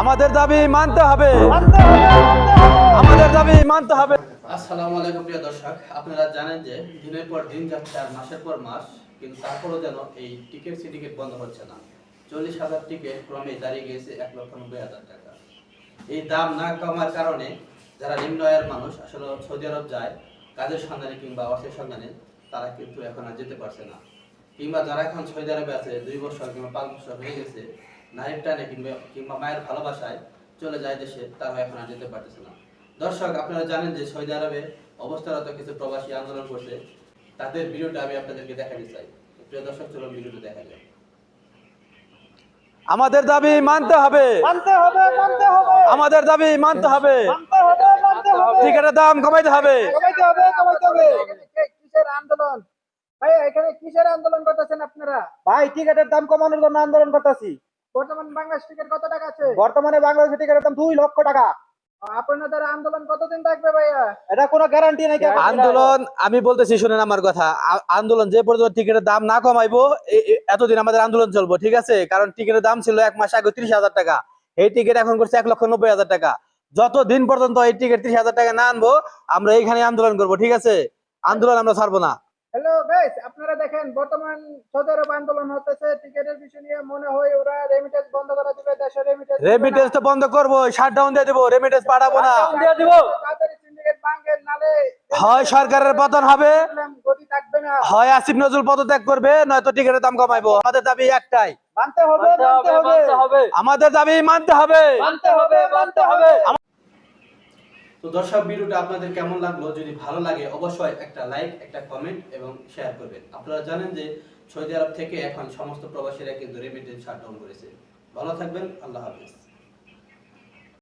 আমাদের দাবি মানতে হবে, আমাদের দাবি মানতে হবে। আসসালামু আলাইকুম প্রিয় দর্শক, আপনারা জানেন যে দিনের পর দিন যাচ্ছে আর মাসের পর মাস, কিন্তু তারপরও যেন এই টিকিট সিন্ডিকেট বন্ধ হচ্ছে না। 40,000 টিকিট ক্রমে দাঁড়িয়ে গিয়েছে 1,90,000 টাকা। এই দাম না কমার কারণে যারা নিম্ন আয়ের মানুষ আসলে সৌদি আরব যায় কাজের সন্ধানে কিংবা অর্থের সন্ধানে, তারা কিন্তু এখন আর যেতে পারছে না। কিংবা যারা এখন সৌদি আরবে আছে 2 বছর কিংবা 5 বছর হয়ে গেছে, নারীর টানে কিংবা মায়ের ভালোবাসায় চলে যায় দেশে, তারা এখন আর যেতে পারতেছে না। দর্শক, আপনারা জানেন যে সৌদি আরবে অবস্থারত কিছু প্রবাসী আন্দোলন করছে, তাদের ভিডিওটা আমি আপনাদেরকে দেখাতে চাই। প্রিয় দর্শক, চলুন ভিডিওটা দেখা যায়। আমাদের দাবি মানতে হবে, আমাদের দাবি মানতে হবে, টিকিটের দাম কমাইতে হবে। কিসের আন্দোলন ভাই? এখানে কিসের আন্দোলন করতেছেন আপনারা? ভাই টিকেটের দাম কমানোর জন্য আন্দোলন করতেছি। বর্তমান বাংলাদেশ টিকিট কত টাকা আছে? বর্তমানে বাংলাদেশের টিকেটের দাম 2 লক্ষ টাকা। আপনাদের আন্দোলন কতদিন থাকবে ভাইয়া? এটা কোনো গ্যারান্টি নাই। আন্দোলন আমি বলতেছি, শুনেন আমার কথা। আন্দোলন যে পর্যন্ত টিকিটের দাম না কমাইবো, এতদিন আমাদের আন্দোলন চলবো, ঠিক আছে? কারণ টিকিটের দাম ছিল 1 মাস আগে 30,000 টাকা, এই টিকিট এখন করছে 1,90,000 টাকা। যতদিন পর্যন্ত এই টিকিট 30,000 টাকা না আনবো, আমরা এইখানে আন্দোলন করবো, ঠিক আছে? আন্দোলন আমরা ছাড়বো না। হ্যালো গাইস, আপনারা দেখেন বর্তমান সৌদি আরব আন্দোলন হতেছে টিকিটের বিষয় নিয়ে। মনে হয় ওরা রেমিটেন্স বন্ধ করে দিবে, দেশের রেমিটেন্স তো বন্ধ করবো, শাটডাউন দিয়ে দেবো, রেমিটেন্স পাঠাবো না। তাড়াতাড়ি সিন্ডিকেট ভাঙেন, নালে হয় সরকারের পতন হবে, গতি থাকবে না। হয় আসিফ নজরুল পদত্যাগ করবে, নয়তো টিকিটের দাম কমাইবো। আমাদের দাবি একটাই, মানতে হবে, মানতে হবে, আমাদের দাবি মানতে হবে, মানতে হবে, মানতে হবে। তো দর্শক, ভিডিওটা আপনাদের কেমন লাগলো? যদি ভালো লাগে অবশ্যই একটা লাইক, একটা কমেন্ট এবং শেয়ার করবেন। আপনারা জানেন যে সৌদি আরব থেকে এখন সমস্ত প্রবাসীরা কিন্তু রেমিটেন্স শাটডাউন করেছে। ভালো থাকবেন, আল্লাহ হাফেজ।